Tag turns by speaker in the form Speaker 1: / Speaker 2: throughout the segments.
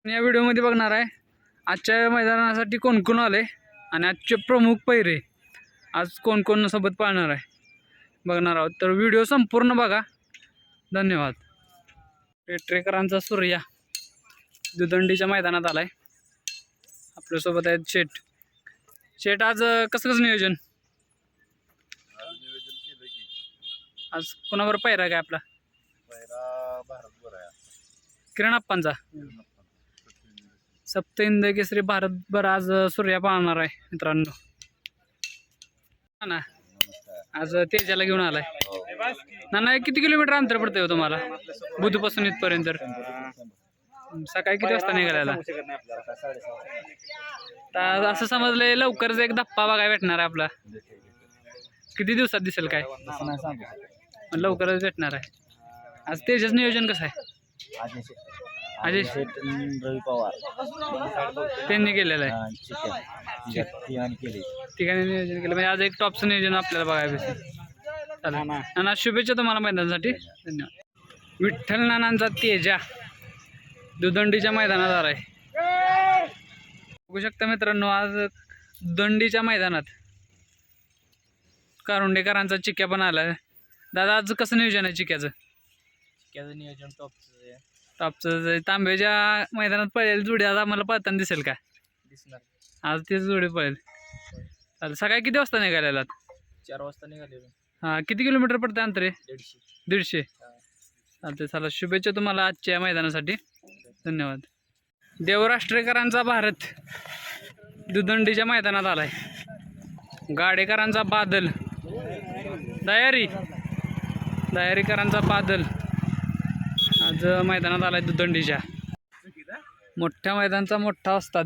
Speaker 1: या व्हिडिओमध्ये बघणार आहे आजच्या मैदानासाठी कोण कोण आले आणि आजचे प्रमुख पैरे आज कोण कोण सोबत पाळणार आहे बघणार आहोत। तर व्हिडिओ संपूर्ण बघा। धन्यवाद। पेटरेकरांचा सूर्या दुदंडीच्या मैदानात आलाय। आपल्यासोबत आहेत शेठ आज कसं नियोजन आज कोणावर पैरा काय आपला किरण अप्पांचा सप्तहिंद केसरी भारतभर आज सूर्या पाळणार आहे मित्रांनो। ना आज तेजाला घेऊन आलाय ना किती किलोमीटर अंतर पडतंय तुम्हाला बुधपासून इथपर्यंत? सकाळी किती वाजता निघालेला? असं समजलंय लवकरच एक धप्पा बघायला भेटणार आहे आपला। किती दिवसात दिसेल काय? लवकरच भेटणार आहे। आज तेजाच नियोजन कसं आहे? अजय रवी पवार त्यांनी केलेलं आहे। ठिकाणी नियोजन केलं म्हणजे आज एक टॉपचं नियोजन आपल्याला बघायला भेटेल। चालेल ना, शुभेच्छा तुम्हाला मैदानासाठी। धन्यवाद। विठ्ठल नानांचा तेजा दुदंडीच्या मैदानात आलाय। बघू शकता मित्रांनो आज दुदंडीच्या मैदानात कारुंडेकरांचा चिक्या पण आलाय। दादा आज कसं नियोजन आहे चिक्याचं?
Speaker 2: चिक्याचं नियोजन
Speaker 1: टॉपचं तांब्याच्या मैदानात पळेल जोडी आज आम्हाला पळताना दिसेल का?
Speaker 2: दिसणार
Speaker 1: आज तेच जोडी पळेल। चालेल सकाळी किती वाजता निघालेला?
Speaker 2: 4 वाजता निघालेलो।
Speaker 1: हां किती किलोमीटर पडतं अंतर? 150।
Speaker 2: 150।
Speaker 1: चालते चला शुभेच्छा तुम्हाला आजच्या मैदानासाठी। धन्यवाद। देवराष्ट्रेकरांचा भारत दुदंडीच्या मैदानात आलाय। गाडेकरांचा बादल दयारीकरांचा बादल आज मैदानात आलाय दुदंडीच्या। मोठ्या मैदानाचा मोठा असतात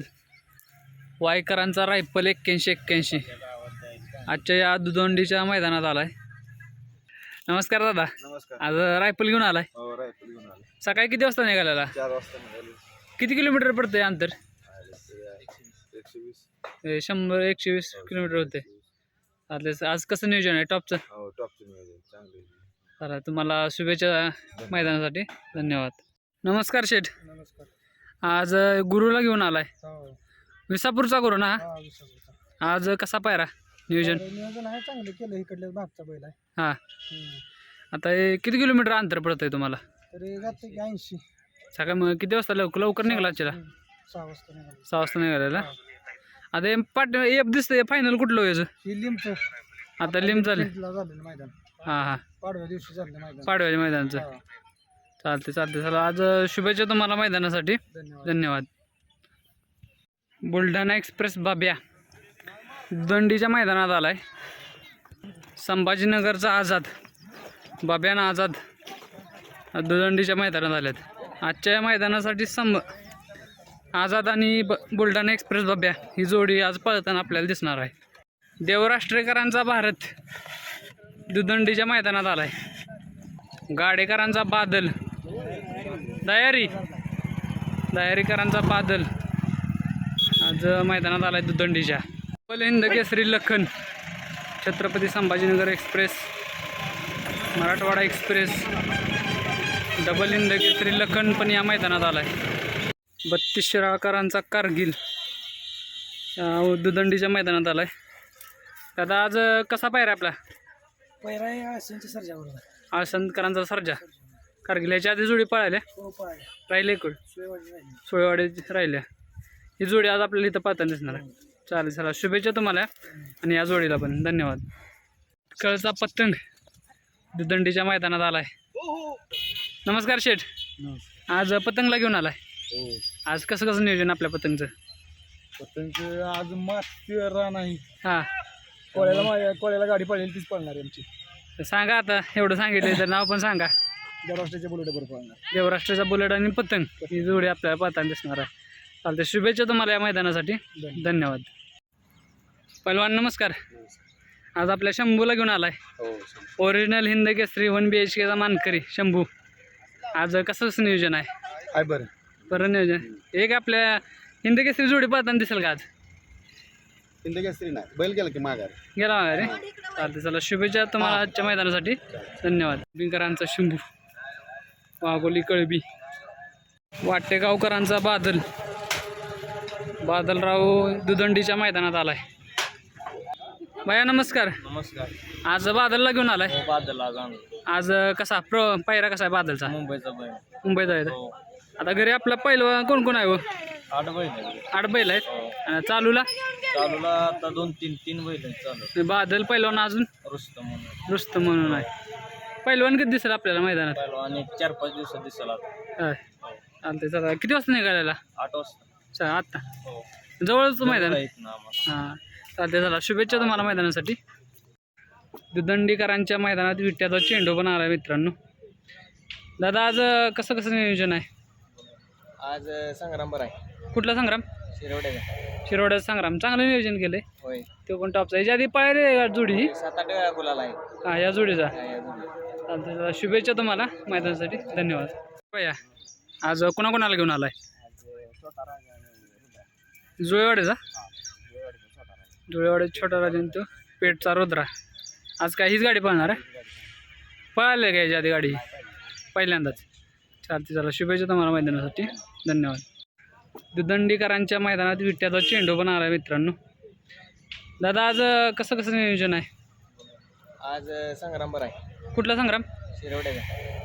Speaker 1: वायकरांचा रायफल 81 आजच्या या दुदंडीच्या मैदानात आलाय। नमस्कार दादा।
Speaker 2: नमस्कार।
Speaker 1: आज रायफल घेऊन आलाय?
Speaker 2: हो रायफल घेऊन आलो।
Speaker 1: सकाळी किती वाजता निघालेला?
Speaker 2: 4 वाजता निघालो।
Speaker 1: किती किलोमीटर पडतंय अंतर?
Speaker 2: 120
Speaker 1: 100-120 किलोमीटर होते। चालेल आज कसं नियोजन आहे टॉपचं?
Speaker 2: हो टॉपचं नियोजन चांगलं आहे।
Speaker 1: चला तुम्हाला शुभेच्छा मैदानासाठी। धन्यवाद। नमस्कार शेठ।
Speaker 2: नमस्कार।
Speaker 1: आज गुरुला घेऊन आलाय
Speaker 2: हो
Speaker 1: विसापूरचा गुरु ना?
Speaker 2: हा विसापूरचा।
Speaker 1: आज कसा पायरा नियोजन?
Speaker 2: नियोजन आहे चांगलं केलं। इकडल्या भागचा बैल आहे।
Speaker 1: हां आता हे किती किलोमीटर अंतर पडतंय तुम्हाला?
Speaker 2: तरी जाते 80।
Speaker 1: सकाळ मग किती वाजता लवकर निघाला?
Speaker 2: 6 वाजता निघालो।
Speaker 1: 6 वाजता निघालेला। आता हे एफ दिसतंय फायनल कुठलं व्हायचं?
Speaker 2: लिमचं
Speaker 1: आता लिम झालं
Speaker 2: झालेलं मैदान।
Speaker 1: हां
Speaker 2: पाडव्या दिवशी झालं मैदान।
Speaker 1: पाडव्याच्या मैदानाचं। चालते चला आज शुभेच्छा तुम्हाला मैदानासाठी। धन्यवाद। बुलढाणा एक्सप्रेस बाब्या दंडीच्या मैदानात आलाय। संभाजीनगरचा आझाद बाब्याना आझाद दुदंडीच्या मैदानात आल्यात। आजच्या या मैदानासाठी आझाद आणि बुलढाणा एक्सप्रेस बाब्या ही जोडी आज पळताना आपल्याला दिसणार आहे। देवराष्ट्रेकरांचा भारत दुदंडीच्या मैदानात आलाय। गाडेकरांचा बादल दयारीकरांचा बादल आज मैदानात आलाय दुदंडीच्या। Hind Kesari Lakhan Chhatrapati Sambhajinagar express Marathwada express double Hind Kesari Lakhan पण या मैदानात आलाय। 32 शिराळकरांचा कारगिल दुदंडीच्या मैदानात आलाय। दादा आज कसा पायरा आपला?
Speaker 2: पैरा सर्जावर
Speaker 1: आसनकरांचा सर्जा कारगिल याच्या आधी जोडी पळाल्या राहिले सोयवाडी राहिल्या। ही जोडी आज आपल्याला इथं पाहताना दिसणार आहे। चालेल चला शुभेच्छा तुम्हाला आणि या जोडीला पण। धन्यवाद। कळचा पतंग दुदंडीच्या मैदानात आलाय। नमस्कार शेठ। आज पतंगला घेऊन आलाय। आज कसं नियोजन आपल्या पतंगचं?
Speaker 2: पतंग आज माथेरा नाही।
Speaker 1: हां
Speaker 2: कोळ्याला गाडी पळेल तीच पळणार आहे आमची।
Speaker 1: सांगा आता एवढं सांगितलं तर नाव पण सांगा।
Speaker 2: देवराष्ट्राच्या बुलेटवर पळणार।
Speaker 1: देवराष्ट्राचा बुलेट आणि पतंग ही जोडी आपल्याला पाहताना दिसणार आहे। चालते शुभेच्छा तुम्हाला या मैदानासाठी। धन्यवाद। पहिलवान नमस्कार। आज आपल्या शंभूला घेऊन आलाय। ओरिजिनल हिंद केसरी 1 BHK चा मानकरी शंभू। आज कसं नियोजन आहे? बरं नियोजन। एक आपल्या हिंद केसरी जोडी पाहताना दिसेल का आज?
Speaker 2: हिंद केसरी नाही बैल गेला की
Speaker 1: गेला माघारी। चालते चला शुभेच्छा तुम्हाला आजच्या मैदानासाठी। धन्यवाद। बिंकरांचा शंभू वाघोली कळबी वाटेगावकरांचा बादल बादलराव दुदंडीच्या मैदानात आलाय. भैया नमस्कार.
Speaker 3: नमस्कार.
Speaker 1: आज बादलला घेऊन आलाय.
Speaker 3: बादल
Speaker 1: आज कसा पायरा कसा आहे बादलचा?
Speaker 3: मुंबईचा बैल.
Speaker 1: मुंबईत आहे. आता घरी आपला पहिलं कोण कोण आहे?
Speaker 3: 8 बैल आहे.
Speaker 1: 8 बैल आहेत. आणि चालूला
Speaker 3: चालूला आता 2-3 बैल आहेत चालू.
Speaker 1: बादल पहिलवान अजून रुस्तम म्हणून आहे. पहिलवान कधी दिसेल आपल्याला मैदानात?
Speaker 3: आणि 4-5 दिवसात दिसेल आता.
Speaker 1: चालते. चला किती वाजता निघालेला?
Speaker 3: 8 वाजता.
Speaker 1: आत्ता जवळच मैदान.
Speaker 3: ना
Speaker 1: हां चालते. चला शुभेच्छा तुम्हाला मैदानासाठी. दुदंडीकरांच्या मैदानात विट्याचा चेंडू पण आला मित्रांनो. दादा आज कसं नियोजन आहे?
Speaker 3: आज संग्राम बरं आहे.
Speaker 1: कुठला संग्राम? शिरोड्याचा संग्राम. चांगलं नियोजन केलंय.
Speaker 3: होय.
Speaker 1: तो पण टॉपचा. याच्या आधी पाहिजे जोडी
Speaker 3: 7-8 वेळा गुलाल आहे.
Speaker 1: हां या जोडीचा.
Speaker 3: या जोडी.
Speaker 1: चालते. शुभेच्छा तुम्हाला मैदानासाठी. धन्यवाद. भैया आज कोणाकोणाला घेऊन आलाय? जुळेवाड्याचा. जुळेवाड्याचा छोटा राजन तो पेठचा रुद्रा. आज काय हीच गाडी पळणार आहे? पळाले का याच्या आधी गाडी? पहिल्यांदाच. चालते. चला शुभेच्छा तुम्हाला मैदानासाठी. धन्यवाद. दुदंडीकरांच्या मैदानात विट्याचा चेंडू पण आला मित्रांनो. दादा आज कसं नियोजन आहे?
Speaker 3: आज संग्राम बरं आहे.
Speaker 1: कुठला संग्राम?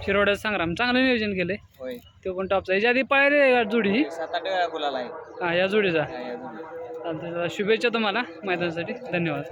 Speaker 1: शिरोड्याचा संग्राम. चांगलं नियोजन केलंय.
Speaker 3: होय.
Speaker 1: तो पण टॉपचा. याच्या आधी पाहिजे जोडी
Speaker 3: 7-8 वेळा गुलाल आहे.
Speaker 1: हां या जोडीचा.
Speaker 3: या जोडी.
Speaker 1: चालते. शुभेच्छा तुम्हाला मैदानासाठी. धन्यवाद.